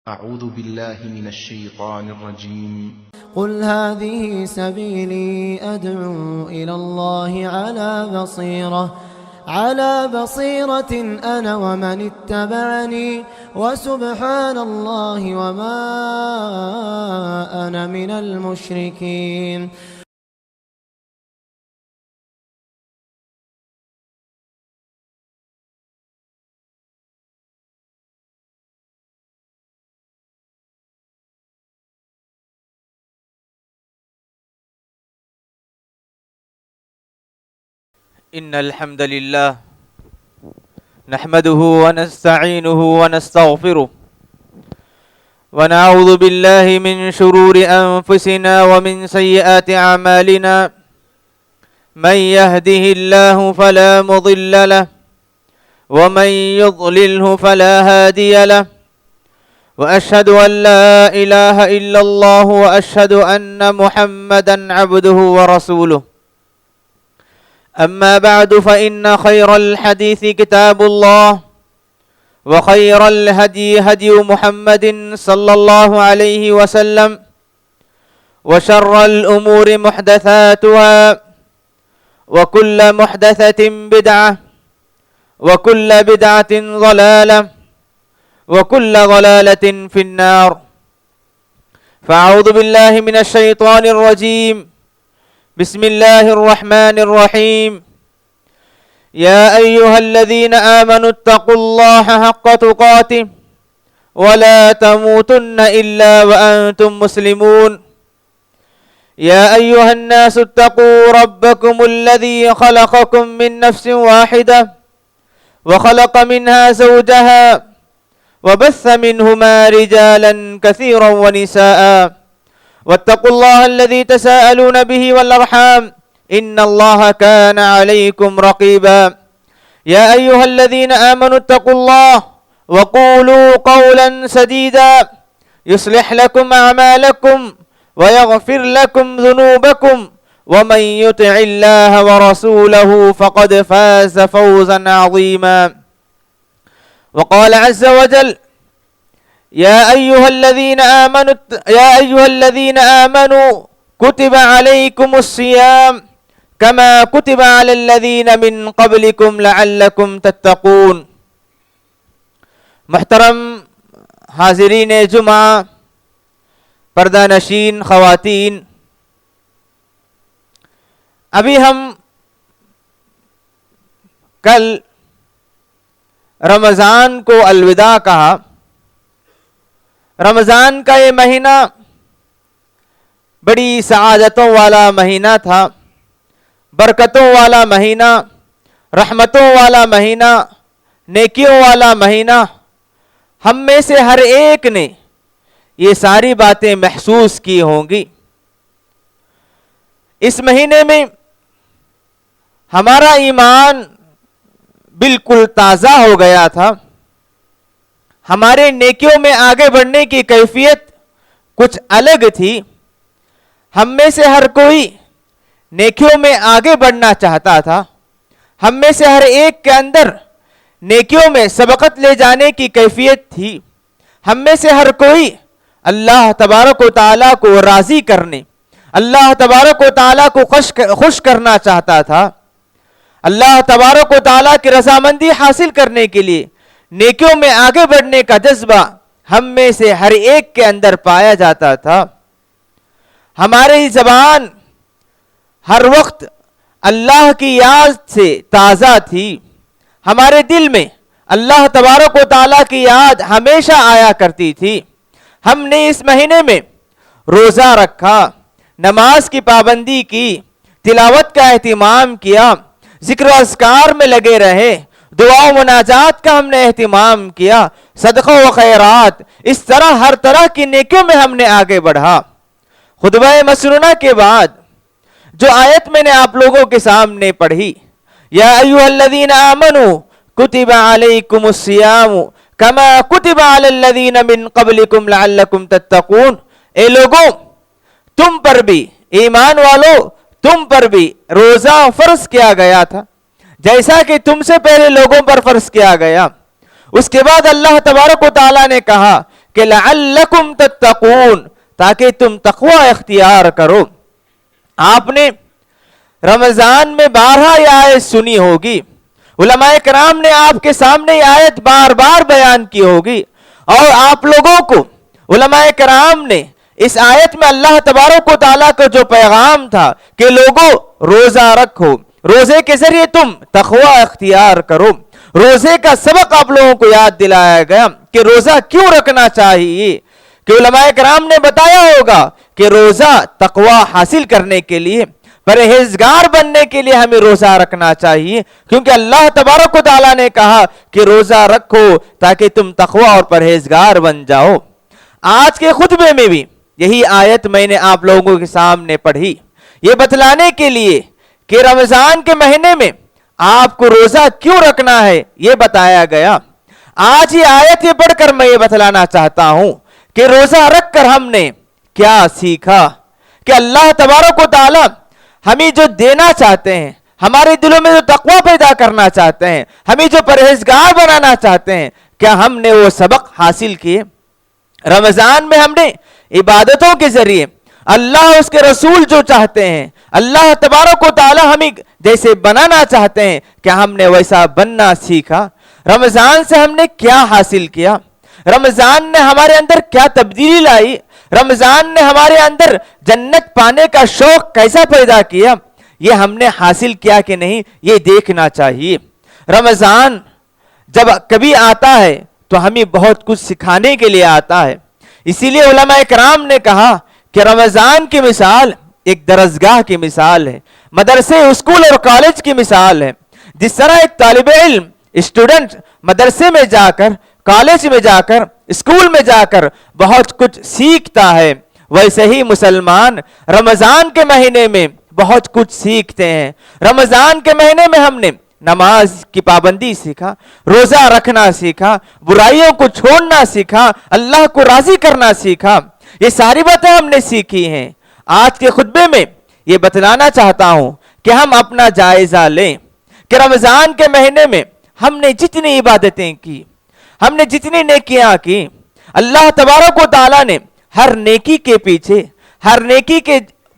أعوذ بالله من الشيطان الرجيم قل هذه سبيلي أدعو إلى الله على بصيرة أنا ومن اتبعني وسبحان الله وما أنا من المشركين. إن الحمد لله نحمده ونستعينه ونستغفره ونعوذ بالله من شرور أنفسنا ومن سيئات أعمالنا من يهده الله فلا مضل له ومن يضلله فلا هادي له وأشهد أن لا إله إلا الله وأشهد أن محمدا عبده ورسوله. أما بعد فإن خير الحديث كتاب الله وخير الهدي هدي محمد صلى الله عليه وسلم وشر الأمور محدثاتها وكل محدثة بدعة وكل بدعة ضلالة وكل ضلالة في النار. فأعوذ بالله من الشيطان الرجيم. بسم الله الرحمن الرحيم. يا أيها الذين آمنوا اتقوا الله حق تقاته ولا تموتن إلا وأنتم مسلمون. يا أيها الناس اتقوا ربكم الذي خلقكم من نفس واحدة وخلق منها زوجها وبث منهما رجالا كثيرا ونساء واتقوا الله الذي تساءلون به والأرحام إن الله كان عليكم رقيبا. يا أيها الذين آمنوا اتقوا الله وقولوا قولا سديدا يصلح لكم أعمالكم ويغفر لكم ذنوبكم ومن يطع الله ورسوله فقد فاز فوزا عظيما. وقال عز وجل يا أيها الذين آمنوا كتب عليكم الصيام كما كتب على الذين من قبلكم لعلكم تتقون. محترم حاضرین جمعہ، پردہ نشین خواتین، ابھی ہم کل رمضان کو الوداع کہا. رمضان کا یہ مہینہ بڑی سعادتوں والا مہینہ تھا، برکتوں والا مہینہ، رحمتوں والا مہینہ، نیکیوں والا مہینہ. ہم میں سے ہر ایک نے یہ ساری باتیں محسوس کی ہوں گی. اس مہینے میں ہمارا ایمان بالکل تازہ ہو گیا تھا. ہمارے نیکیوں میں آگے بڑھنے کی کیفیت کچھ الگ تھی. ہم میں سے ہر کوئی نیکیوں میں آگے بڑھنا چاہتا تھا. ہم میں سے ہر ایک کے اندر نیکیوں میں سبقت لے جانے کی کیفیت تھی. ہم میں سے ہر کوئی اللہ تبارک و تعالیٰ کو راضی کرنے، اللہ تبارک و تعالیٰ کو خوش کرنا چاہتا تھا. اللہ تبارک و تعالیٰ کی رضامندی حاصل کرنے کے لیے نیکیوں میں آگے بڑھنے کا جذبہ ہم میں سے ہر ایک کے اندر پایا جاتا تھا. ہماری زبان ہر وقت اللہ کی یاد سے تازہ تھی. ہمارے دل میں اللہ تبارک و تعالیٰ کی یاد ہمیشہ آیا کرتی تھی. ہم نے اس مہینے میں روزہ رکھا، نماز کی پابندی کی، تلاوت کا اہتمام کیا، ذکر و اذکار میں لگے رہے، دعا و مناجات کا ہم نے اہتمام کیا، صدقہ و خیرات، اس طرح ہر طرح کی نیکیوں میں ہم نے آگے بڑھا. خطبہ مسنونہ کے بعد جو آیت میں نے آپ لوگوں کے سامنے پڑھی، یا ایھا الذین آمنوا کتب علیکم الصیام کما کتب علی الذین من قبلکم لعلکم تتقون. اے لوگوں، تم پر بھی، ایمان والو، تم پر بھی روزہ فرض کیا گیا تھا جیسا کہ تم سے پہلے لوگوں پر فرض کیا گیا. اس کے بعد اللہ تبارک و تعالیٰ نے کہا کہ لعلکم تتقون، تاکہ تم تقوی اختیار کرو۔ آپ نے رمضان میں 12 یہ آیت سنی ہوگی، علماء کرام نے آپ کے سامنے یہ آیت بار بار بیان کی ہوگی، اور آپ لوگوں کو علماء کرام نے اس آیت میں اللہ تبارک و تعالیٰ کا جو پیغام تھا کہ لوگوں روزہ رکھو، روزے کے ذریعے تم تقوی اختیار کرو، روزے کا سبق آپ لوگوں کو یاد دلایا گیا کہ روزہ کیوں رکھنا چاہیے، کہ علماء کرام نے بتایا ہوگا کہ روزہ تقوی حاصل کرنے کے لیے، پرہیزگار بننے کے لیے ہمیں روزہ رکھنا چاہیے، کیونکہ اللہ تبارک و تعالیٰ نے کہا کہ روزہ رکھو تاکہ تم تقوی اور پرہیزگار بن جاؤ۔ آج کے خطبے میں بھی یہی آیت میں نے آپ لوگوں کے سامنے پڑھی، یہ بتلانے کے لیے کہ رمضان کے مہینے میں آپ کو روزہ کیوں رکھنا ہے یہ بتایا گیا۔ آج یہ آیت یہ پڑھ کر میں یہ بتلانا چاہتا ہوں کہ روزہ رکھ کر ہم نے کیا سیکھا، کہ اللہ تبارک و تعالی ہمیں جو دینا چاہتے ہیں، ہمارے دلوں میں جو تقوی پیدا کرنا چاہتے ہیں، ہمیں جو پرہیزگار بنانا چاہتے ہیں، کیا ہم نے وہ سبق حاصل کیے؟ رمضان میں ہم نے عبادتوں کے ذریعے اللہ اس کے رسول جو چاہتے ہیں، اللہ تبارک و تعالی ہمیں جیسے بنانا چاہتے ہیں، کیا ہم نے ویسا بننا سیکھا؟ رمضان سے ہم نے کیا حاصل کیا؟ رمضان نے ہمارے اندر کیا تبدیلی لائی؟ رمضان نے ہمارے اندر جنت پانے کا شوق کیسا پیدا کیا؟ یہ ہم نے حاصل کیا کہ نہیں، یہ دیکھنا چاہیے۔ رمضان جب کبھی آتا ہے تو ہمیں بہت کچھ سکھانے کے لیے آتا ہے، اسی لیے علماء کرام نے کہا کہ رمضان کی مثال ایک درسگاہ کی مثال ہے، مدرسے، اسکول اور کالج کی مثال ہے۔ جس طرح ایک طالب علم، اسٹوڈنٹ مدرسے میں جا کر، کالج میں جا کر، اسکول میں جا کر بہت کچھ سیکھتا ہے، ویسے ہی مسلمان رمضان کے مہینے میں بہت کچھ سیکھتے ہیں۔ رمضان کے مہینے میں ہم نے نماز کی پابندی سیکھا، روزہ رکھنا سیکھا، برائیوں کو چھوڑنا سیکھا، اللہ کو راضی کرنا سیکھا، یہ ساری باتیں ہم نے سیکھی ہیں۔ آج کے خطبے میں یہ بتلانا چاہتا ہوں کہ ہم اپنا جائزہ لیں کہ رمضان کے مہینے میں ہم نے جتنی عبادتیں کی، ہم نے جتنی نیکیاں کی، اللہ تبارک و تعالیٰ نے ہر نیکی کے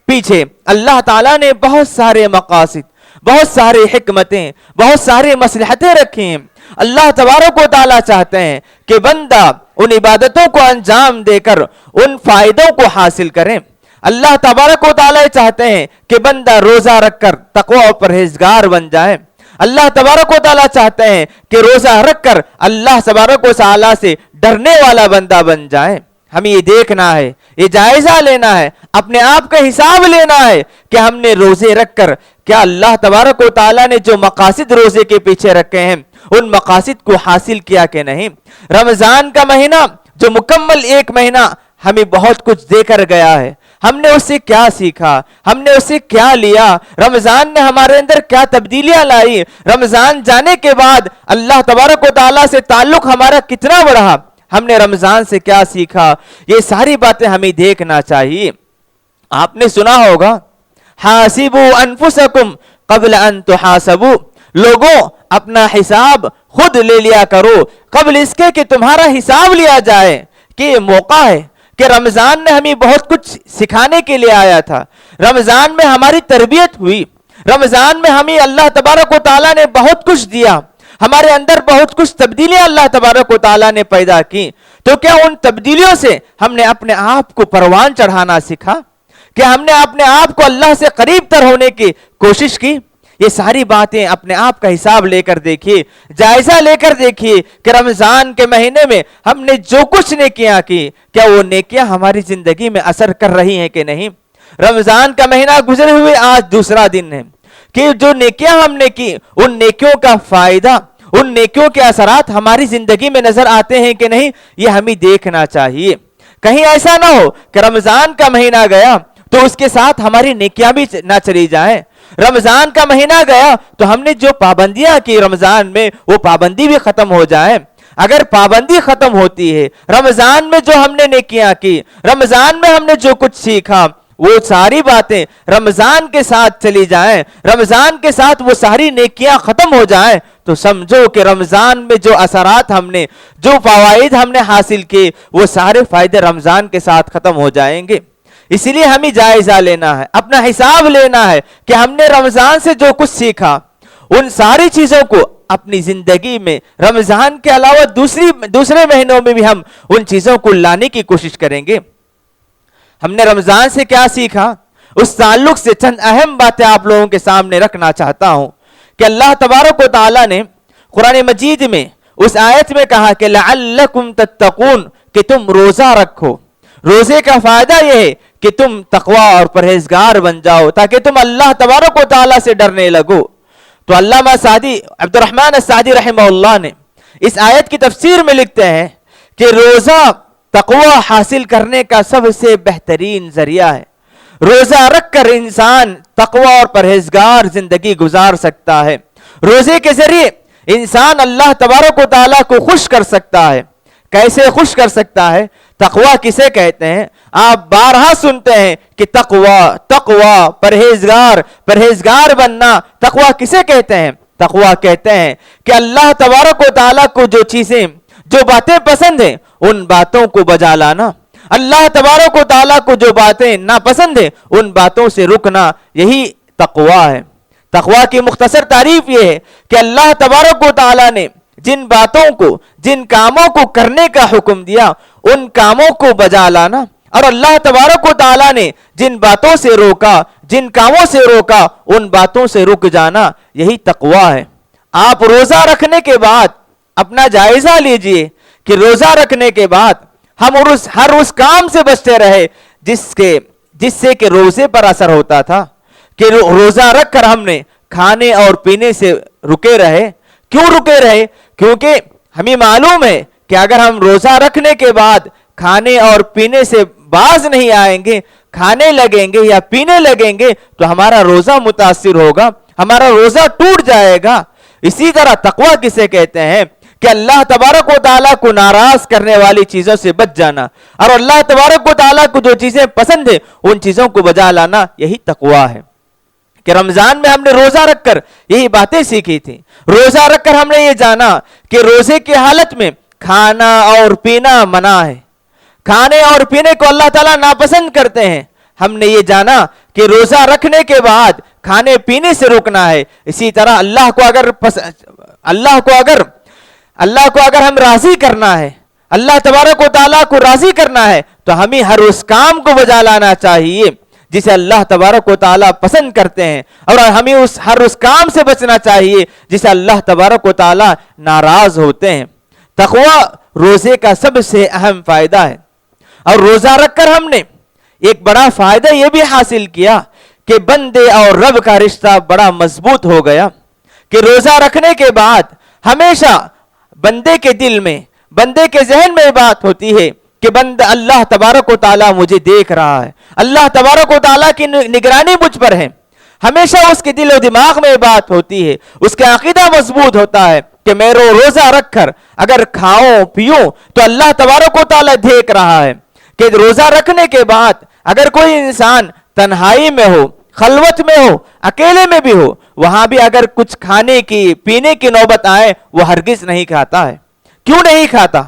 پیچھے اللہ تعالیٰ نے بہت سارے مقاصد، بہت سارے حکمتیں، بہت سارے مصلحتیں رکھی ہیں۔ اللہ تبارک و تعالیٰ چاہتے ہیں کہ بندہ ان عبادتوں کو انجام دے کر ان فائدوں کو حاصل کریں۔ اللہ تبارک و تعالیٰ چاہتے ہیں کہ بندہ روزہ رکھ کر تقوی اور پرہیزگار بن جائے۔ اللہ تبارک و تعالیٰ چاہتے ہیں کہ روزہ رکھ کر اللہ تبارک و تعالیٰ سے ڈرنے والا بندہ بن جائے۔ ہمیں یہ دیکھنا ہے، یہ جائزہ لینا ہے، اپنے آپ کا حساب لینا ہے کہ ہم نے روزے رکھ کر کیا اللہ تبارک و تعالیٰ نے جو مقاصد روزے کے پیچھے رکھے ہیں ان مقاصد کو حاصل کیا کہ نہیں۔ رمضان کا مہینہ جو مکمل ایک مہینہ ہمیں بہت کچھ دے کر گیا ہے، ہم نے اس سے کیا سیکھا، ہم نے اس سے کیا لیا، رمضان نے ہمارے اندر کیا تبدیلیاں لائی، رمضان جانے کے بعد اللہ تبارک و تعالیٰ سے تعلق ہمارا کتنا بڑھا، ہم نے رمضان سے کیا سیکھا، یہ ساری باتیں ہمیں دیکھنا چاہیے۔ آپ نے سنا ہوگا حاسبوا انفسکم قبل ان تحاسبوا، لوگوں اپنا حساب خود لے لیا کرو قبل اس کے کہ تمہارا حساب لیا جائے، کہ یہ موقع ہے کہ رمضان نے ہمیں بہت کچھ سکھانے کے لیے آیا تھا، رمضان میں ہماری تربیت ہوئی، رمضان میں ہمیں اللہ تبارک و تعالیٰ نے بہت کچھ دیا، ہمارے اندر بہت کچھ تبدیلیاں اللہ تبارک و تعالیٰ نے پیدا کی، تو کیا ان تبدیلیوں سے ہم نے اپنے آپ کو پروان چڑھانا سیکھا؟ کیا ہم نے اپنے آپ کو اللہ سے قریب تر ہونے کی کوشش کی؟ یہ ساری باتیں اپنے آپ کا حساب لے کر دیکھیے، جائزہ لے کر دیکھیے کہ رمضان کے مہینے میں ہم نے جو کچھ نیکیاں کی، کیا وہ نیکیاں ہماری زندگی میں اثر کر رہی ہیں کہ نہیں۔ رمضان کا مہینہ گزرے ہوئے آج دوسرا دن ہے کہ جو نیکیاں ہم نے کی، ان نیکیوں کا فائدہ، ان نیکیوں کے اثرات ہماری زندگی میں نظر آتے ہیں کہ نہیں، یہ ہمیں دیکھنا چاہیے۔ کہیں ایسا نہ ہو کہ رمضان کا مہینہ گیا تو اس کے ساتھ ہماری نیکیاں بھی نہ چلی جائیں، رمضان کا مہینہ گیا تو ہم نے جو پابندیاں کی رمضان میں وہ پابندی بھی ختم ہو جائے۔ اگر پابندی ختم ہوتی ہے، رمضان میں جو ہم نے نیکیاں کی، رمضان میں ہم نے جو کچھ سیکھا، وہ ساری باتیں رمضان کے ساتھ چلی جائیں, رمضان کے ساتھ وہ ساری نیکیاں ختم ہو جائیں, تو سمجھو کہ رمضان میں جو اثرات ہم نے, جو فوائد ہم نے حاصل کیے, وہ سارے فائدے رمضان کے ساتھ ختم ہو جائیں گے. اسی لیے ہمیں جائزہ لینا ہے, اپنا حساب لینا ہے کہ ہم نے رمضان سے جو کچھ سیکھا ان ساری چیزوں کو اپنی زندگی میں رمضان کے علاوہ دوسرے مہینوں میں بھی ہم ان چیزوں کو لانے کی کوشش کریں گے. ہم نے رمضان سے کیا سیکھا, اس تعلق سے چند اہم باتیں آپ لوگوں کے سامنے رکھنا چاہتا ہوں کہ اللہ تبارک و تعالیٰ نے قرآن مجید میں اس آیت میں کہا کہ لعلکم تتقون, کہ تم روزہ رکھو. روزے کا فائدہ یہ ہے کہ تم تقوی اور پرہیزگار بن جاؤ, تاکہ تم اللہ تبارک و تعالیٰ سے ڈرنے لگو. تو علامہ سعدی عبد الرحمن السعدی رحمہ اللہ نے اس آیت کی تفسیر میں لکھتے ہیں کہ روزہ تقوی حاصل کرنے کا سب سے بہترین ذریعہ ہے. روزہ رکھ کر انسان تقوی اور پرہیزگار زندگی گزار سکتا ہے. روزے کے ذریعے انسان اللہ تبارک و تعالیٰ کو خوش کر سکتا ہے. کیسے خوش کر سکتا ہے؟ تقوی کسے کہتے ہیں؟ آپ بارہا سنتے ہیں کہ تقوی پرہیزگار بننا. تقوی کسے کہتے ہیں؟ تقوی کہتے ہیں کہ اللہ تبارک و تعالیٰ کو جو باتیں پسند ہیں ان باتوں کو بجا لانا, اللہ تبارک و تعالیٰ کو جو باتیں ناپسند ہیں ان باتوں سے رکنا, یہی تقوی ہے. تقوی کی مختصر تعریف یہ ہے کہ اللہ تبارک و تعالیٰ نے جن باتوں کو, جن کاموں کو کرنے کا حکم دیا ان کاموں کو بجا لانا, اور اللہ تبارک و تعالیٰ نے جن باتوں سے روکا, جن کاموں سے روکا, ان باتوں سے رک جانا, یہی تقوی ہے. آپ روزہ رکھنے کے بعد اپنا جائزہ لیجئے کہ روزہ رکھنے کے بعد ہم ہر اس کام سے بچتے رہے جس سے کہ روزے پر اثر ہوتا تھا. کہ روزہ رکھ کر ہم نے کھانے اور پینے سے رکے رہے. کیوں رکے رہے؟ کیونکہ ہمیں معلوم ہے کہ اگر ہم روزہ رکھنے کے بعد کھانے اور پینے سے باز نہیں آئیں گے, کھانے لگیں گے یا پینے لگیں گے, تو ہمارا روزہ متاثر ہوگا, ہمارا روزہ ٹوٹ جائے گا. اسی طرح تقوی کسے کہتے ہیں کہ اللہ تبارک و تعالیٰ کو ناراض کرنے والی چیزوں سے بچ جانا, اور اللہ تبارک و تعالیٰ کو جو چیزیں پسند ہیں ان چیزوں کو بجا لانا, یہی تقوی ہے. کہ رمضان میں ہم نے روزہ رکھ کر یہی باتیں سیکھی تھی. روزہ رکھ کر ہم نے یہ جانا کہ روزے کی حالت میں کھانا اور پینا منع ہے, کھانے اور پینے کو اللہ تعالیٰ ناپسند کرتے ہیں. ہم نے یہ جانا کہ روزہ رکھنے کے بعد کھانے پینے سے رکنا ہے. اسی طرح اللہ کو اگر ہم راضی کرنا ہے, اللہ تبارک و تعالیٰ کو راضی کرنا ہے, تو ہمیں ہر اس کام کو بجا لانا چاہیے جسے اللہ تبارک و تعالیٰ پسند کرتے ہیں, اور ہمیں ہر اس کام سے بچنا چاہیے جسے اللہ تبارک و تعالیٰ ناراض ہوتے ہیں. تقوی روزے کا سب سے اہم فائدہ ہے. اور روزہ رکھ کر ہم نے ایک بڑا فائدہ یہ بھی حاصل کیا کہ بندے اور رب کا رشتہ بڑا مضبوط ہو گیا. کہ روزہ رکھنے کے بعد ہمیشہ بندے کے دل میں, بندے کے ذہن میں بات ہوتی ہے کہ بندہ اللہ تبارک و تعالیٰ مجھے دیکھ رہا ہے, اللہ تبارک و تعالیٰ کی نگرانی مجھ پر ہے. ہمیشہ اس کے دل و دماغ میں بات ہوتی ہے, اس کا عقیدہ مضبوط ہوتا ہے کہ میں روزہ رکھ کر اگر کھاؤں پیوں تو اللہ تبارک و تعالیٰ دیکھ رہا ہے. کہ روزہ رکھنے کے بعد اگر کوئی انسان تنہائی میں ہو, خلوت میں ہو, اکیلے میں بھی ہو, وہاں بھی اگر کچھ کھانے کی پینے کی نوبت آئے وہ ہرگز نہیں کھاتا ہے. کیوں نہیں کھاتا؟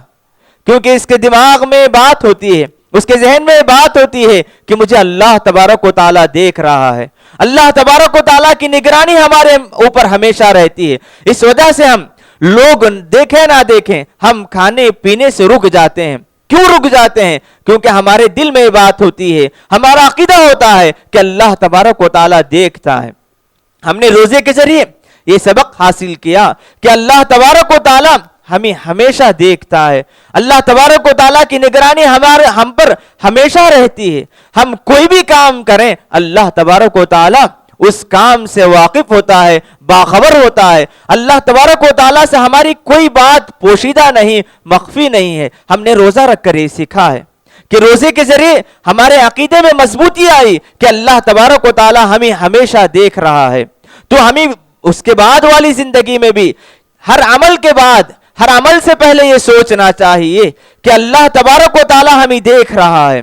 کیونکہ اس کے دماغ میں بات ہوتی ہے, اس کے ذہن میں بات ہوتی ہے کہ مجھے اللہ تبارک و تعالیٰ دیکھ رہا ہے. اللہ تبارک و تعالیٰ کی نگرانی ہمارے اوپر ہمیشہ رہتی ہے. اس وجہ سے ہم لوگ دیکھیں نہ دیکھیں, ہم کھانے پینے سے رک جاتے ہیں. کیوں رک جاتے ہیں؟ کیونکہ ہمارے دل میں بات ہوتی ہے, ہمارا عقیدہ ہوتا ہے کہ اللہ تبارک و تعالیٰ دیکھتا ہے. ہم نے روزے کے ذریعے یہ سبق حاصل کیا کہ اللہ تبارک و تعالیٰ ہمیں ہمیشہ دیکھتا ہے. اللہ تبارک و تعالیٰ کی نگرانی ہم پر ہمیشہ رہتی ہے. ہم کوئی بھی کام کریں اللہ تبارک و تعالیٰ اس کام سے واقف ہوتا ہے, باخبر ہوتا ہے. اللہ تبارک و تعالیٰ سے ہماری کوئی بات پوشیدہ نہیں, مخفی نہیں ہے. ہم نے روزہ رکھ کر یہ سیکھا ہے کہ روزے کے ذریعے ہمارے عقیدے میں مضبوطی آئی کہ اللہ تبارک و تعالیٰ ہمیں ہمیشہ دیکھ رہا ہے. تو ہمیں اس کے بعد والی زندگی میں بھی ہر عمل کے بعد, ہر عمل سے پہلے یہ سوچنا چاہیے کہ اللہ تبارک و تعالیٰ ہمیں دیکھ رہا ہے.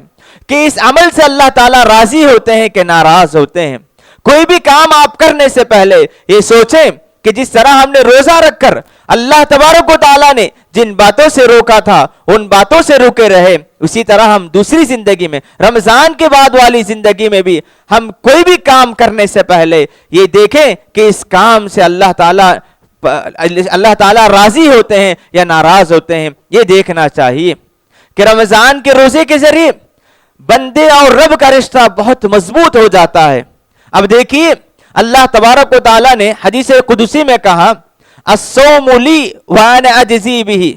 کہ اس عمل سے اللہ تعالیٰ راضی ہوتے ہیں کہ ناراض ہوتے ہیں۔ کوئی بھی کام آپ کرنے سے پہلے یہ سوچیں کہ جس طرح ہم نے روزہ رکھ کر اللہ تبارک و تعالیٰ نے جن باتوں سے روکا تھا ان باتوں سے روکے رہے، اسی طرح ہم دوسری زندگی میں، رمضان کے بعد والی زندگی میں بھی ہم کوئی بھی کام کرنے سے پہلے یہ دیکھیں کہ اس کام سے اللہ تعالیٰ راضی ہوتے ہیں یا ناراض ہوتے ہیں۔ یہ دیکھنا چاہیے کہ رمضان کے روزے کے ذریعے بندے اور رب کا رشتہ بہت مضبوط ہو جاتا ہے۔ اب دیکھیے اللہ تبارک و تعالیٰ نے حدیث قدسی میں کہا الصوم لی وانا اجزی بہ،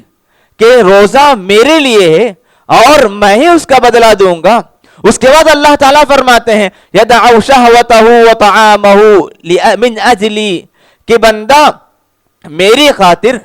کہ روزہ میرے لیے ہے اور میں ہی اس کا بدلہ دوں گا۔ اس کے بعد اللہ تعالیٰ فرماتے ہیں یدع شہوتہ وطعامہ من اجلی، کہ بندہ میری خاطر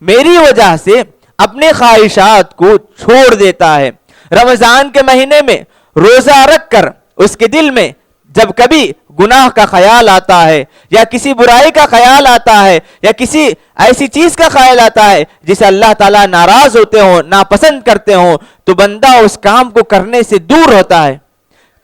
میری وجہ سے اپنے خواہشات کو چھوڑ دیتا ہے۔ رمضان کے مہینے میں روزہ رکھ کر اس کے دل میں جب کبھی گناہ کا خیال آتا ہے یا کسی برائی کا خیال آتا ہے یا کسی ایسی چیز کا خیال آتا ہے جسے اللہ تعالیٰ ناراض ہوتے ہوں، ناپسند کرتے ہوں، تو بندہ اس کام کو کرنے سے دور ہوتا ہے۔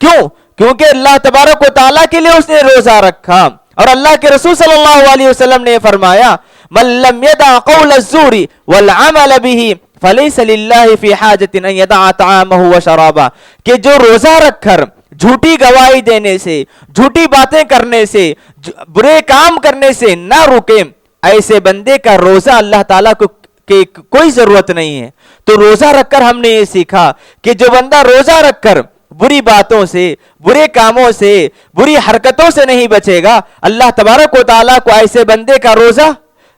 کیوں؟ کیونکہ اللہ تبارک و تعالیٰ کے لیے اس نے روزہ رکھا، اور اللہ کے رسول صلی اللہ علیہ وسلم نے فرمایا من لم يدع قول الزور والعمل به فليس لله في حاجة ان يدع طعامه وشرابه، کہ جو روزہ رکھ کر جھوٹی گواہی دینے سے، جھوٹی باتیں کرنے سے، برے کام کرنے سے نہ رکے، ایسے بندے کا روزہ اللہ تعالیٰ کو کہ کوئی ضرورت نہیں ہے۔ تو روزہ رکھ کر ہم نے یہ سیکھا کہ جو بندہ روزہ رکھ کر بری باتوں سے، برے کاموں سے، بری حرکتوں سے نہیں بچے گا، اللہ تبارک و تعالیٰ کو ایسے بندے کا روزہ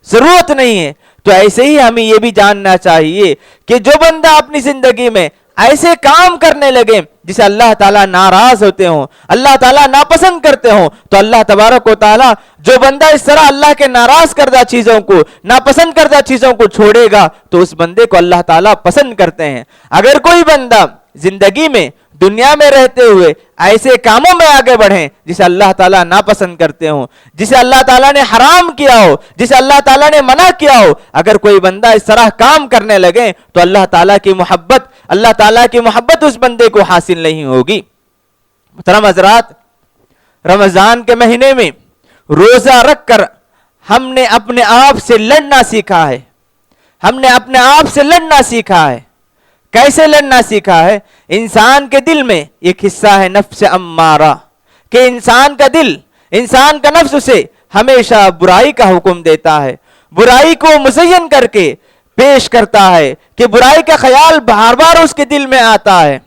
ضرورت نہیں ہے۔ تو ایسے ہی ہمیں یہ بھی جاننا چاہیے کہ جو بندہ اپنی زندگی میں ایسے کام کرنے لگے جسے اللہ تعالیٰ ناراض ہوتے ہوں، اللہ تعالیٰ ناپسند کرتے ہوں، تو اللہ تبارک و تعالیٰ جو بندہ اس طرح اللہ کے ناراض کردہ چیزوں کو، ناپسند کردہ چیزوں کو چھوڑے گا تو اس بندے کو اللہ تعالیٰ پسند کرتے ہیں۔ اگر کوئی بندہ زندگی میں، دنیا میں رہتے ہوئے ایسے کاموں میں آگے بڑھیں جسے اللہ تعالیٰ ناپسند کرتے ہوں، جسے اللہ تعالیٰ نے حرام کیا ہو، جسے اللہ تعالیٰ نے منع کیا ہو، اگر کوئی بندہ اس طرح کام کرنے لگے تو اللہ تعالیٰ کی محبت اس بندے کو حاصل نہیں ہوگی۔ محترم حضرات، رمضان کے مہینے میں روزہ رکھ کر ہم نے اپنے آپ سے لڑنا سیکھا ہے۔ ہم نے اپنے آپ سے لڑنا سیکھا ہے۔ کیسے لڑنا سیکھا ہے؟ انسان کے دل میں ایک حصہ ہے نفس امارہ، کہ انسان کا دل، انسان کا نفس اسے ہمیشہ برائی کا حکم دیتا ہے، برائی کو مزین کر کے پیش کرتا ہے، کہ برائی کا خیال بار بار اس کے دل میں آتا ہے،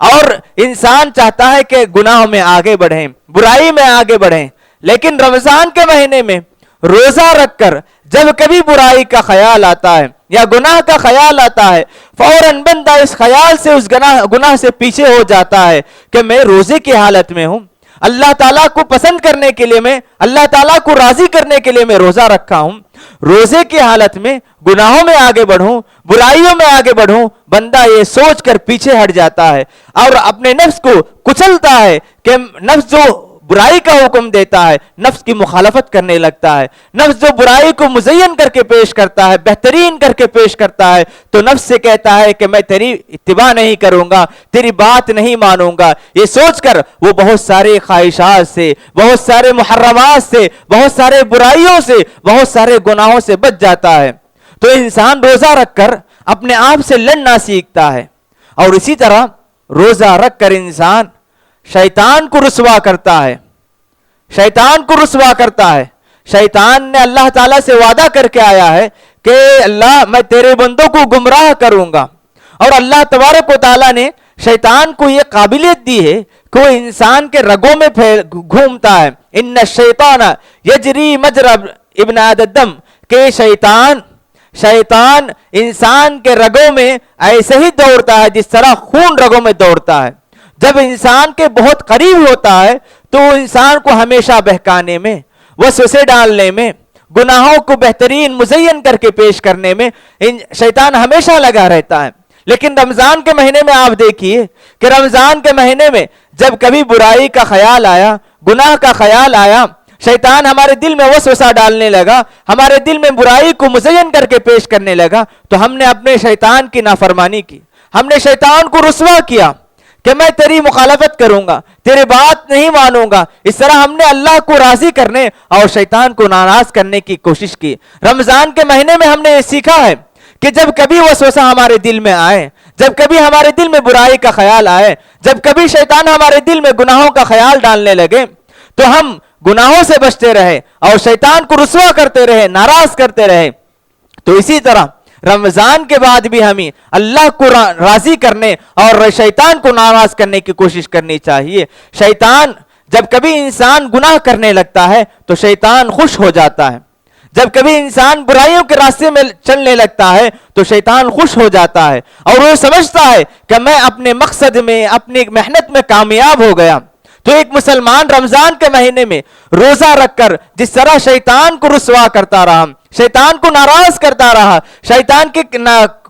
اور انسان چاہتا ہے کہ گناہ میں آگے بڑھیں، برائی میں آگے بڑھیں۔ لیکن رمضان کے مہینے میں روزہ رکھ کر جب کبھی برائی کا خیال آتا ہے یا گناہ کا خیال آتا ہے، فوراً بندہ اس خیال سے، اس گناہ سے پیچھے ہو جاتا ہے کہ میں روزے کی حالت میں ہوں، اللہ تعالیٰ کو پسند کرنے کے لیے، میں اللہ تعالیٰ کو راضی کرنے کے لیے میں روزہ رکھا ہوں، روزے کی حالت میں گناہوں میں آگے بڑھوں، برائیوں میں آگے بڑھوں، بندہ یہ سوچ کر پیچھے ہٹ جاتا ہے اور اپنے نفس کو کچلتا ہے کہ نفس جو برائی کا حکم دیتا ہے، نفس کی مخالفت کرنے لگتا ہے۔ نفس جو برائی کو مزین کر کے پیش کرتا ہے، بہترین کر کے پیش کرتا ہے، تو نفس سے کہتا ہے کہ میں تیری اتباع نہیں کروں گا، تیری بات نہیں مانوں گا۔ یہ سوچ کر وہ بہت سارے خواہشات سے، بہت سارے محرمات سے، بہت سارے برائیوں سے، بہت سارے گناہوں سے بچ جاتا ہے۔ تو انسان روزہ رکھ کر اپنے آپ سے لڑنا سیکھتا ہے، اور اسی طرح روزہ رکھ کر انسان شیطان کو رسوا کرتا ہے، شیطان کو رسوا کرتا ہے۔ شیطان نے اللہ تعالیٰ سے وعدہ کر کے آیا ہے کہ اللہ میں تیرے بندوں کو گمراہ کروں گا، اور اللہ تبارک و تعالیٰ نے شیطان کو یہ قابلیت دی ہے کہ وہ انسان کے رگوں میں گھومتا ہے۔ ان الشیطان یجری مجری ابن آدم، کہ شیطان انسان کے رگوں میں ایسے ہی دوڑتا ہے جس طرح خون رگوں میں دوڑتا ہے۔ جب انسان کے بہت قریب ہوتا ہے تو انسان کو ہمیشہ بہکانے میں، وسوسے ڈالنے میں، گناہوں کو بہترین مزین کر کے پیش کرنے میں شیطان ہمیشہ لگا رہتا ہے۔ لیکن رمضان کے مہینے میں آپ دیکھیے کہ رمضان کے مہینے میں جب کبھی برائی کا خیال آیا، گناہ کا خیال آیا، شیطان ہمارے دل میں وسوسہ ڈالنے لگا، ہمارے دل میں برائی کو مزین کر کے پیش کرنے لگا، تو ہم نے اپنے شیطان کی نافرمانی کی، ہم نے شیطان کو رسوا کیا کہ میں تیری مخالفت کروں گا، تیری بات نہیں مانوں گا۔ اس طرح ہم نے اللہ کو راضی کرنے اور شیطان کو ناراض کرنے کی کوشش کی۔ رمضان کے مہینے میں ہم نے یہ سیکھا ہے کہ جب کبھی وسوسہ ہمارے دل میں آئے، جب کبھی ہمارے دل میں برائی کا خیال آئے، جب کبھی شیطان ہمارے دل میں گناہوں کا خیال ڈالنے لگے، تو ہم گناہوں سے بچتے رہے اور شیطان کو رسوا کرتے رہے، ناراض کرتے رہے۔ تو اسی طرح رمضان کے بعد بھی ہمیں اللہ کو راضی کرنے اور شیطان کو ناراض کرنے کی کوشش کرنی چاہیے۔ شیطان جب کبھی انسان گناہ کرنے لگتا ہے تو شیطان خوش ہو جاتا ہے، جب کبھی انسان برائیوں کے راستے میں چلنے لگتا ہے تو شیطان خوش ہو جاتا ہے اور وہ سمجھتا ہے کہ میں اپنے مقصد میں، اپنی محنت میں کامیاب ہو گیا۔ تو ایک مسلمان رمضان کے مہینے میں روزہ رکھ کر جس طرح شیطان کو رسوا کرتا رہا، شیطان کو ناراض کرتا رہا، شیطان کی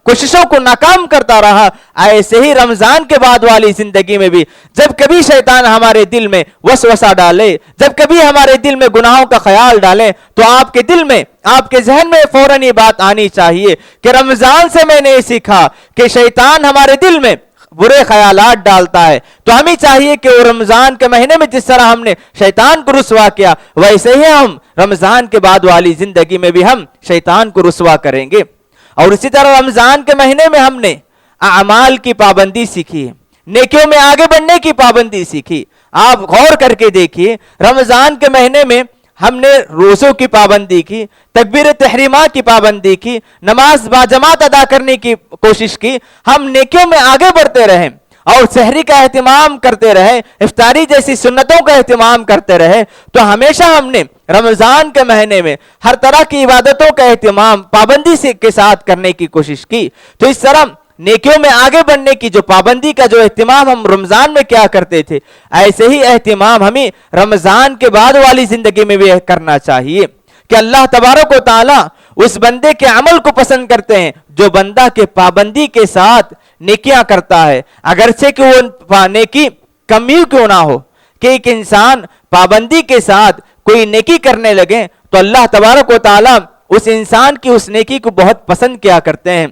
کوششوں کو ناکام کرتا رہا، ایسے ہی رمضان کے بعد والی زندگی میں بھی جب کبھی شیطان ہمارے دل میں وسوسہ ڈالے، جب کبھی ہمارے دل میں گناہوں کا خیال ڈالے، تو آپ کے دل میں، آپ کے ذہن میں فوراً یہ بات آنی چاہیے کہ رمضان سے میں نے یہ سیکھا کہ شیطان ہمارے دل میں برے خیالات ڈالتا ہے، تو ہمیں چاہیے کہ وہ رمضان کے مہینے میں جس طرح ہم نے شیطان کو رسوا کیا، ویسے ہی ہم رمضان کے بعد والی زندگی میں بھی ہم شیطان کو رسوا کریں گے۔ اور اسی طرح رمضان کے مہینے میں ہم نے اعمال کی پابندی سیکھی ہے، نیکیوں میں آگے بڑھنے کی پابندی سیکھی۔ آپ غور کر کے دیکھیے، رمضان کے مہینے میں ہم نے روزوں کی پابندی کی، تکبیر تحریمہ کی پابندی کی، نماز باجماعت ادا کرنے کی کوشش کی، ہم نیکیوں میں آگے بڑھتے رہے اور سحری کا اہتمام کرتے رہے، افطاری جیسی سنتوں کا اہتمام کرتے رہے۔ تو ہمیشہ ہم نے رمضان کے مہینے میں ہر طرح کی عبادتوں کا اہتمام پابندی سے کے ساتھ کرنے کی کوشش کی۔ تو اس طرح نیکیوں میں آگے بڑھنے کی جو پابندی کا جو اہتمام ہم رمضان میں کیا کرتے تھے، ایسے ہی اہتمام ہمیں رمضان کے بعد والی زندگی میں بھی کرنا چاہیے کہ اللہ تبارک و تعالی اس بندے کے عمل کو پسند کرتے ہیں جو بندہ کے پابندی کے ساتھ نیکیاں کرتا ہے، اگرچہ کہ وہ نیکی کمی کیوں نہ ہو۔ کہ ایک انسان پابندی کے ساتھ کوئی نیکی کرنے لگے تو اللہ تبارک و تعالی اس انسان کی اس نیکی کو بہت پسند کیا کرتے ہیں۔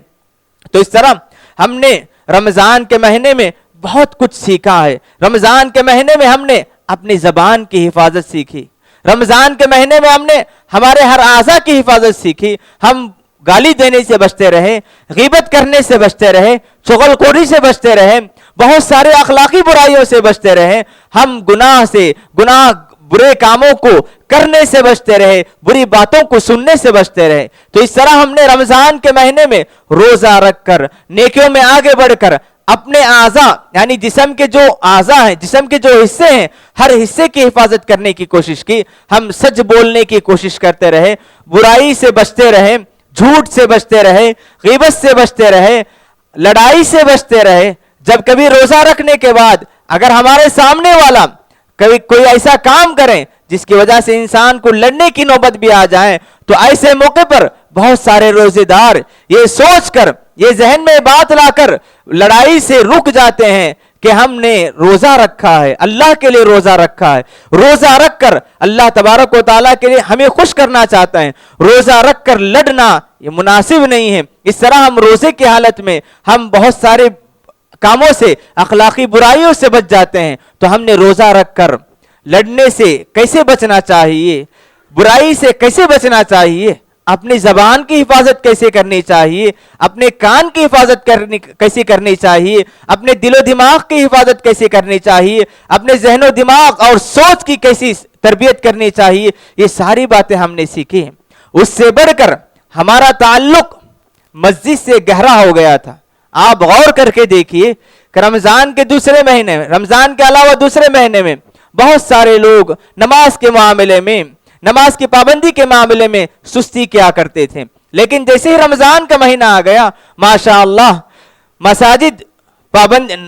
تو اس طرح ہم نے رمضان کے مہینے میں بہت کچھ سیکھا ہے۔ رمضان کے مہینے میں ہم نے اپنی زبان کی حفاظت سیکھی، رمضان کے مہینے میں ہم نے ہمارے ہر اعضاء کی حفاظت سیکھی۔ ہم گالی دینے سے بچتے رہے، غیبت کرنے سے بچتے رہے، چغل خوری سے بچتے رہے، بہت سارے اخلاقی برائیوں سے بچتے رہے، ہم گناہ برے کاموں کو کرنے سے بچتے رہے، بری باتوں کو سننے سے بچتے رہے۔ تو اس طرح ہم نے رمضان کے مہینے میں روزہ رکھ کر، نیکیوں میں آگے بڑھ کر، اپنے اعضاء یعنی جسم کے جو اعضاء ہیں، جسم کے جو حصے ہیں، ہر حصے کی حفاظت کرنے کی کوشش کی۔ ہم سچ بولنے کی کوشش کرتے رہے، برائی سے بچتے رہے، جھوٹ سے بچتے رہے، غیبت سے بچتے رہے، لڑائی سے بچتے رہے۔ جب کبھی روزہ رکھنے کے بعد اگر ہمارے سامنے والا کبھی کوئی ایسا کام کریں جس کی وجہ سے انسان کو لڑنے کی نوبت بھی آ جائے، تو ایسے موقع پر بہت سارے روزے دار یہ سوچ کر، یہ ذہن میں بات لا کر لڑائی سے رک جاتے ہیں کہ ہم نے روزہ رکھا ہے، اللہ کے لیے روزہ رکھا ہے۔ روزہ رکھ کر اللہ تبارک و تعالیٰ کے لیے ہمیں خوش کرنا چاہتے ہیں، روزہ رکھ کر لڑنا یہ مناسب نہیں ہے۔ اس طرح ہم روزے کی حالت میں ہم بہت سارے کاموں سے، اخلاقی برائیوں سے بچ جاتے ہیں۔ تو ہم نے روزہ رکھ کر لڑنے سے کیسے بچنا چاہیے، برائی سے کیسے بچنا چاہیے، اپنی زبان کی حفاظت کیسے کرنی چاہیے، اپنے کان کی حفاظت کیسے کرنی چاہیے، اپنے دل و دماغ کی حفاظت کیسے کرنی چاہیے، اپنے ذہن و دماغ اور سوچ کی کیسی تربیت کرنی چاہیے، یہ ساری باتیں ہم نے سیکھی ہیں۔ اس سے بڑھ کر ہمارا تعلق مسجد سے گہرا ہو گیا تھا۔ آپ غور کر کے دیکھیے کہ رمضان کے دوسرے مہینے میں، رمضان کے علاوہ دوسرے مہینے میں بہت سارے لوگ نماز کے معاملے میں، نماز کی پابندی کے معاملے میں سستی کیا کرتے تھے، لیکن جیسے ہی رمضان کا مہینہ آ گیا، ماشاءاللہ مساجد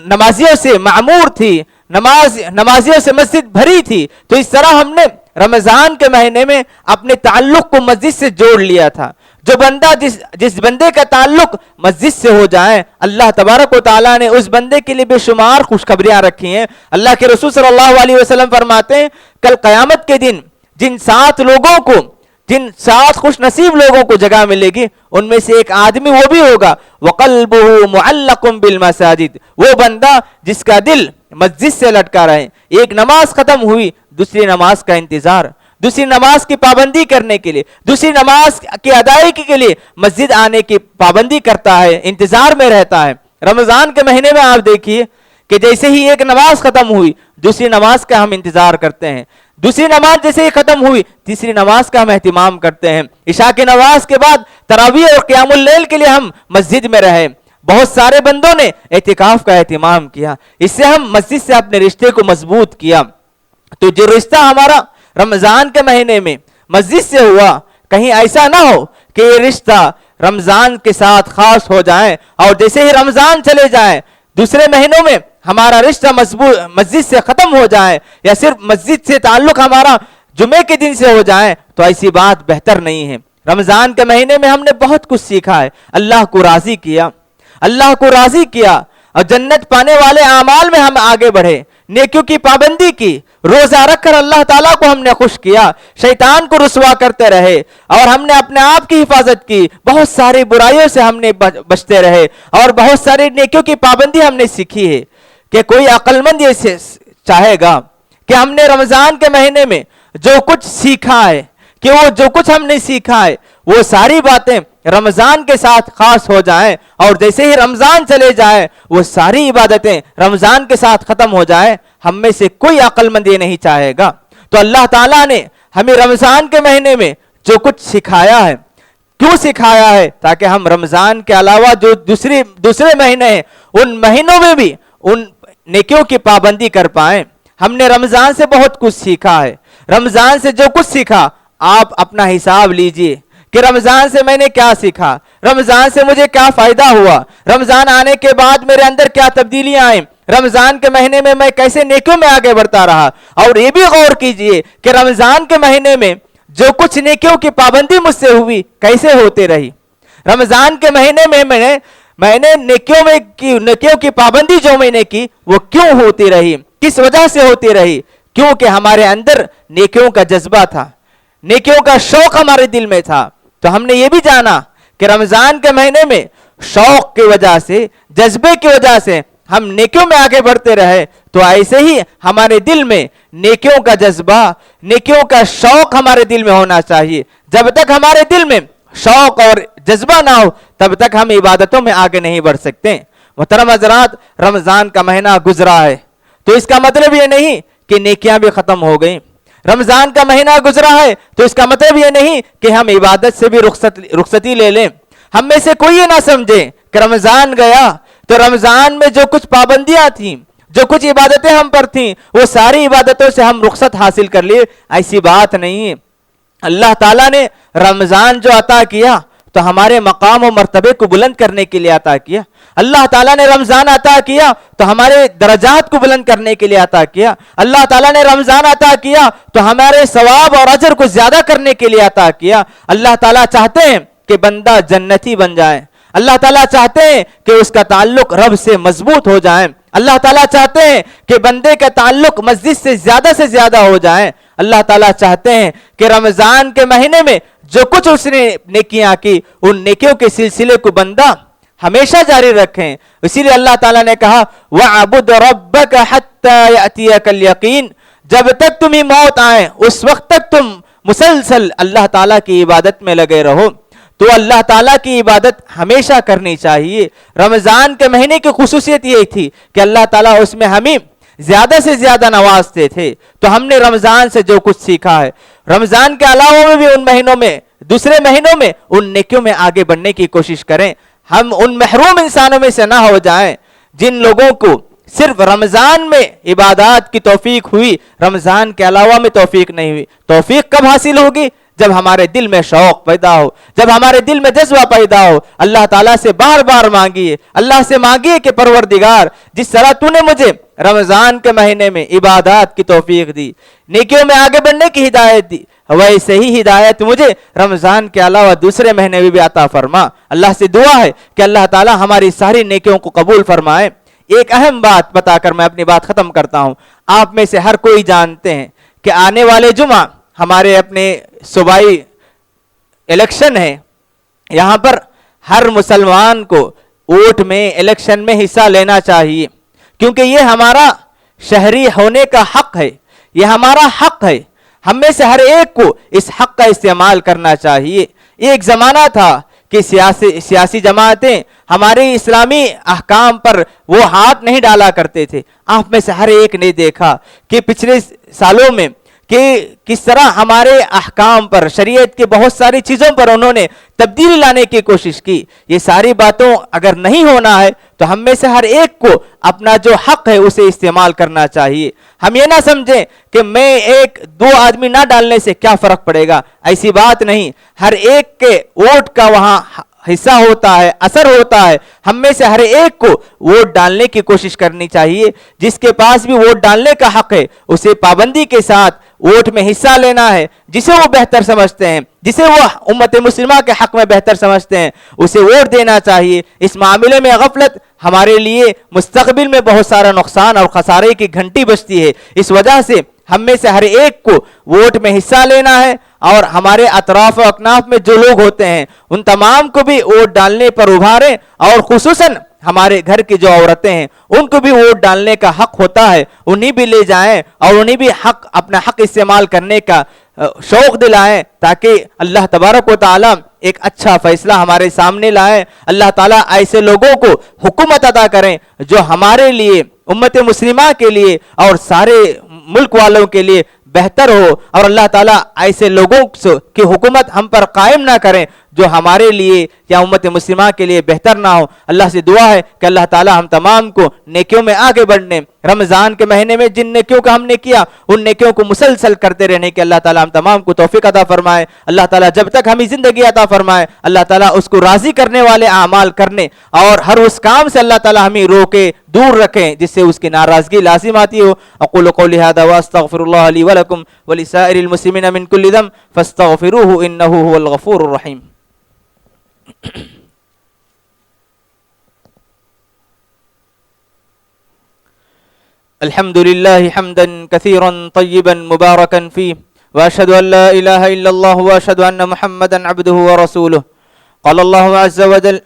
نمازیوں سے معمور تھی، نمازیوں سے مسجد بھری تھی۔ تو اس طرح ہم نے رمضان کے مہینے میں اپنے تعلق کو مسجد سے جوڑ لیا تھا۔ جو بندہ جس بندے کا تعلق مسجد سے ہو جائے، اللہ تبارک و تعالیٰ نے اس بندے کے لیے بے شمار خوشخبریاں رکھی ہیں۔ اللہ کے رسول صلی اللہ علیہ وسلم فرماتے ہیں، کل قیامت کے دن جن 7 لوگوں کو جن 7 خوش نصیب لوگوں کو جگہ ملے گی ان میں سے ایک آدمی وہ بھی ہوگا وَقَلْبُهُ مُعَلَّقٌ بِالْمَسَاجِدِ، وہ بندہ جس کا دل مسجد سے لٹکا رہے. ایک نماز ختم ہوئی، دوسری نماز کا انتظار، دوسری نماز کی پابندی کرنے کے لیے، دوسری نماز کی ادائیگی کے لیے مسجد آنے کی پابندی کرتا ہے، انتظار میں رہتا ہے. رمضان کے مہینے میں آپ دیکھیے کہ جیسے ہی ایک نماز ختم ہوئی دوسری نماز کا ہم انتظار کرتے ہیں، دوسری نماز جیسے ہی ختم ہوئی تیسری نماز کا ہم اہتمام کرتے ہیں. عشاء کی نماز کے بعد تراویح اور قیام اللیل کے لیے ہم مسجد میں رہے. بہت سارے بندوں نے اعتکاف کا اہتمام کیا، اس سے ہم مسجد سے اپنے رشتے کو مضبوط کیا. تو جو رشتہ ہمارا رمضان کے مہینے میں مسجد سے ہوا، کہیں ایسا نہ ہو کہ یہ رشتہ رمضان کے ساتھ خاص ہو جائے اور جیسے ہی رمضان چلے جائے دوسرے مہینوں میں ہمارا رشتہ مسجد سے ختم ہو جائے، یا صرف مسجد سے تعلق ہمارا جمعے کے دن سے ہو جائے، تو ایسی بات بہتر نہیں ہے. رمضان کے مہینے میں ہم نے بہت کچھ سیکھا ہے، اللہ کو راضی کیا، اللہ کو راضی کیا اور جنت پانے والے اعمال میں ہم آگے بڑھے، نیکیوں کی پابندی کی، روزہ رکھ کر اللہ تعالیٰ کو ہم نے خوش کیا، شیطان کو رسوا کرتے رہے اور ہم نے اپنے آپ کی حفاظت کی، بہت ساری برائیوں سے ہم نے بچتے رہے اور بہت ساری نیکیوں کی پابندی ہم نے سیکھی ہے. کہ کوئی عقل مند یہ چاہے گا کہ ہم نے رمضان کے مہینے میں جو کچھ سیکھا ہے، کہ وہ جو کچھ ہم نے سیکھا ہے وہ ساری باتیں رمضان کے ساتھ خاص ہو جائیں اور جیسے ہی رمضان چلے جائے وہ ساری عبادتیں رمضان کے ساتھ ختم ہو جائیں. ہم میں سے کوئی عقل مند یہ نہیں چاہے گا. تو اللہ تعالیٰ نے ہمیں رمضان کے مہینے میں جو کچھ سکھایا ہے، کیوں سکھایا ہے؟ تاکہ ہم رمضان کے علاوہ جو دوسرے مہینے ہیں ان مہینوں میں بھی ان نیکیوں کی پابندی کر پائیں. ہم نے رمضان سے بہت کچھ سیکھا ہے. رمضان سے جو کچھ سیکھا آپ اپنا حساب لیجئے کہ رمضان سے میں نے کیا سیکھا، رمضان سے مجھے کیا فائدہ ہوا، رمضان آنے کے بعد میرے اندر کیا تبدیلیاں آئیں، رمضان کے مہینے میں میں کیسے نیکیوں میں آگے بڑھتا رہا. اور یہ بھی غور کیجئے کہ رمضان کے مہینے میں جو کچھ نیکیوں کی پابندی مجھ سے ہوئی کیسے ہوتے رہی. رمضان کے مہینے میں میں نے نیکیوں کی پابندی جو میں نے کی وہ کیوں ہوتی رہی، کس وجہ سے ہوتی رہی؟ کیونکہ ہمارے اندر نیکیوں کا جذبہ تھا، نیکیوں کا شوق ہمارے دل میں تھا. تو ہم نے یہ بھی جانا کہ رمضان کے مہینے میں شوق کی وجہ سے، جذبے کی وجہ سے ہم نیکیوں میں آگے بڑھتے رہے. تو ایسے ہی ہمارے دل میں نیکیوں کا جذبہ، نیکیوں کا شوق ہمارے دل میں ہونا چاہیے. جب تک ہمارے دل میں شوق اور جذبہ نہ ہو تب تک ہم عبادتوں میں آگے نہیں بڑھ سکتے. محترم حضرات، رمضان کا مہینہ گزرا ہے تو اس کا مطلب یہ نہیں کہ نیکیاں بھی ختم ہو گئیں. رمضان کا مہینہ گزرا ہے تو اس کا مطلب یہ نہیں کہ ہم عبادت سے بھی رخصتی لے لیں. ہم میں سے کوئی یہ نہ سمجھے کہ رمضان گیا تو رمضان میں جو کچھ پابندیاں تھیں، جو کچھ عبادتیں ہم پر تھیں، وہ ساری عبادتوں سے ہم رخصت حاصل کر لیے. ایسی بات نہیں ہے. اللہ تعالیٰ نے رمضان جو عطا کیا تو ہمارے مقام و مرتبے کو بلند کرنے کے لیے عطا کیا. اللہ تعالیٰ نے رمضان عطا کیا تو ہمارے درجات کو بلند کرنے کے لیے عطا کیا. اللہ تعالیٰ نے رمضان عطا کیا تو ہمارے ثواب اور اجر کو زیادہ کرنے کے لیے عطا کیا. اللہ تعالیٰ چاہتے ہیں کہ بندہ جنتی بن جائے. اللہ تعالیٰ چاہتے ہیں کہ اس کا تعلق رب سے مضبوط ہو جائے. اللہ تعالیٰ چاہتے ہیں کہ بندے کا تعلق مسجد سے زیادہ ہو جائے. اللہ تعالیٰ چاہتے ہیں کہ رمضان کے مہینے میں جو کچھ اس نے نیکیاں کی ان نیکیوں کے سلسلے کو بندہ ہمیشہ جاری رکھیں. اسی لیے اللہ تعالیٰ نے کہا وَعْبُدْ رَبَّكَ حَتَّى يَأْتِيَكَ الْيَقِينَ، جب تک تمہیں موت آئے اس وقت تک تم مسلسل اللہ تعالیٰ کی عبادت میں لگے رہو. تو اللہ تعالیٰ کی عبادت ہمیشہ کرنی چاہیے. رمضان کے مہینے کی خصوصیت یہ تھی کہ اللہ تعالیٰ اس میں ہمیں زیادہ سے زیادہ نوازتے تھے. تو ہم نے رمضان سے جو کچھ سیکھا ہے، رمضان کے علاوہ میں بھی ان مہینوں میں، دوسرے مہینوں میں ان نیکیوں میں آگے بڑھنے کی کوشش کریں. ہم ان محروم انسانوں میں سے نہ ہو جائیں جن لوگوں کو صرف رمضان میں عبادات کی توفیق ہوئی، رمضان کے علاوہ میں توفیق نہیں ہوئی. توفیق کب حاصل ہوگی؟ جب ہمارے دل میں شوق پیدا ہو، جب ہمارے دل میں جذبہ پیدا ہو. اللہ تعالیٰ سے بار بار مانگیے، اللہ سے مانگیے کہ پروردگار جس طرح تو نے مجھے رمضان کے مہینے میں عبادات کی توفیق دی، نیکیوں میں آگے بڑھنے کی ہدایت دی، ویسے ہی ہدایت مجھے رمضان کے علاوہ دوسرے مہینے میں بھی عطا فرما. اللہ سے دعا ہے کہ اللہ تعالیٰ ہماری ساری نیکیوں کو قبول فرمائے. ایک اہم بات بتا کر میں اپنی بات ختم کرتا ہوں. آپ میں سے ہر کوئی جانتے ہیں کہ آنے والے جمعہ ہمارے اپنے صوبائی الیکشن ہے، یہاں پر ہر مسلمان کو ووٹ میں الیکشن میں حصہ لینا چاہیے، کیونکہ یہ ہمارا شہری ہونے کا حق ہے، یہ ہمارا حق ہے، ہم میں سے ہر ایک کو اس حق کا استعمال کرنا چاہیے۔ ایک زمانہ تھا کہ سیاسی جماعتیں ہمارے اسلامی احکام پر وہ ہاتھ نہیں ڈالا کرتے تھے۔ آپ میں سے ہر ایک نے دیکھا کہ پچھلے سالوں میں کہ کس طرح ہمارے احکام پر، شریعت کے بہت ساری چیزوں پر انہوں نے تبدیلی لانے کی کوشش کی۔ یہ ساری باتوں اگر نہیں ہونا ہے تو ہم میں سے ہر ایک کو اپنا جو حق ہے اسے استعمال کرنا چاہیے۔ ہم یہ نہ سمجھیں کہ میں ایک دو آدمی نہ ڈالنے سے کیا فرق پڑے گا، ایسی بات نہیں۔ ہر ایک کے ووٹ کا وہاں حصہ ہوتا ہے، اثر ہوتا ہے۔ ہم میں سے ہر ایک کو ووٹ ڈالنے کی کوشش کرنی چاہیے۔ جس کے پاس بھی ووٹ ڈالنے کا حق ہے اسے پابندی کے ساتھ ووٹ میں حصہ لینا ہے۔ جسے وہ بہتر سمجھتے ہیں، جسے وہ امت مسلمہ کے حق میں بہتر سمجھتے ہیں، اسے ووٹ دینا چاہیے۔ اس معاملے میں غفلت ہمارے لیے مستقبل میں بہت سارا نقصان اور خسارے کی گھنٹی بجتی ہے۔ اس وجہ سے ہم میں سے ہر ایک کو ووٹ میں حصہ لینا ہے، اور ہمارے اطراف و اکناف میں جو لوگ ہوتے ہیں ان تمام کو بھی ووٹ ڈالنے پر ابھاریں، اور خصوصاً ہمارے گھر کی جو عورتیں ہیں ان کو بھی ووٹ ڈالنے کا حق ہوتا ہے، انہیں بھی لے جائیں اور انہیں بھی اپنا حق استعمال کرنے کا شوق دلائیں، تاکہ اللہ تبارک و تعالی ایک اچھا فیصلہ ہمارے سامنے لائیں۔ اللہ تعالیٰ ایسے لوگوں کو حکومت عطا کریں جو ہمارے لیے، امت مسلمہ کے لیے اور سارے ملک والوں کے لیے بہتر ہو، اور اللہ تعالیٰ ایسے لوگوں کی حکومت ہم پر قائم نہ کریں جو ہمارے لیے یا امت مسلمہ کے لیے بہتر نہ ہو۔ اللہ سے دعا ہے کہ اللہ تعالیٰ ہم تمام کو نیکیوں میں آگے بڑھنے، رمضان کے مہینے میں جن نیکیوں کا ہم نے کیا ان نیکیوں کو مسلسل کرتے رہنے کے اللہ تعالیٰ ہم تمام کو توفیق عطا فرمائے۔ اللہ تعالیٰ جب تک ہمیں زندگی عطا فرمائے اللہ تعالیٰ اس کو راضی کرنے والے اعمال کرنے، اور ہر اس کام سے اللہ تعالیٰ ہمیں روکے، دور رکھیں جس سے اس کی ناراضگی لازم آتی ہو۔ اقول قولی ھذا واستغفر اللہ لی ولکم ولسائر المسلمین من کل ذنب فاستغفروه انہ هو الغفور الرحیم۔ الحمد لله حمدا كثيرا طيبا مباركا فيه، واشهد ان لا اله الا الله واشهد ان محمدا عبده ورسوله۔ قال الله عز وجل: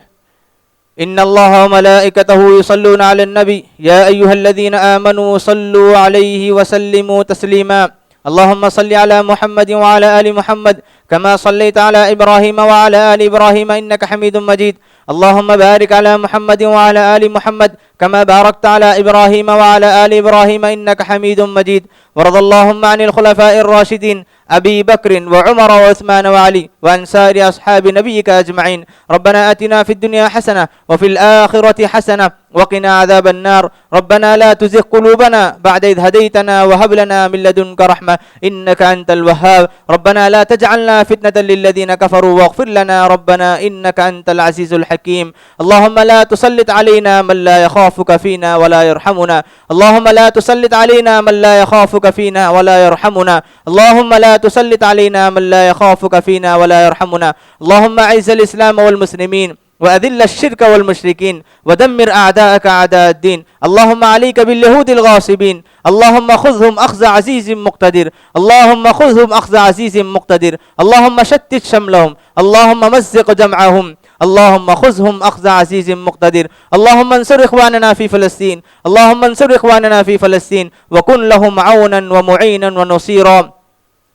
ان الله وملائكته يصلون على النبي يا ايها الذين امنوا صلوا عليه وسلموا تسليما۔ اللهم صل على محمد وعلى ال محمد كما صليت على ابراهيم وعلى ال ابراهيم انك حميد مجيد۔ اللهم بارك على محمد وعلى ال محمد كما باركت على ابراهيم وعلى ال ابراهيم انك حميد مجيد۔ ورضى اللهم عن الخلفاء الراشدين ابي بكر وعمر وعثمان وعلي وعن سائر اصحاب نبيك اجمعين۔ ربنا اتنا في الدنيا حسنه وفي الاخره حسنه وقنا عذاب النار۔ ربنا لا تزغ قلوبنا بعد إذ هديتنا وهب لنا من لدنك رحمة إنك أنت الوهاب۔ ربنا لا تجعلنا فتنة للذين كفروا واغفر لنا ربنا إنك أنت العزيز الحكيم۔ اللهم لا تسلط علينا من لا يخافك فينا ولا يرحمنا، اللهم لا تسلط علينا من لا يخافك فينا ولا يرحمنا، اللهم لا تسلط علينا من لا يخافك فينا ولا يرحمنا۔ اللهم أعز الإسلام والمسلمين وأذل الشرك والمشركين ودمر أعداءك أعداء الدين۔ اللهم عليك باليهود الغاصبين، اللهم خذهم أخذ عزيز مقتدر، اللهم خذهم أخذ عزيز مقتدر، اللهم شتت شملهم، اللهم مزق جمعهم، اللهم خذهم أخذ عزيز مقتدر۔ اللهم انصر إخواننا في فلسطين، اللهم انصر إخواننا في فلسطين وكن لهم عونا ومعينا ونصيرا۔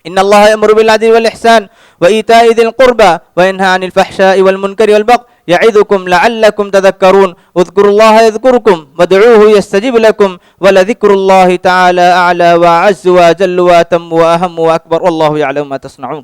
إن الله يأمر بالعدل والإحسان وإيتاء ذي القربى وينهى عن الفحشاء والمنكر والبغي يعظكم لعلكم تذكرون۔ اذكروا الله يذكركم وادعوه يستجب لكم ولذكر الله تعالى أعلى وأعز وأجل وأتم وأهم وأكبر والله يعلم ما تصنعون۔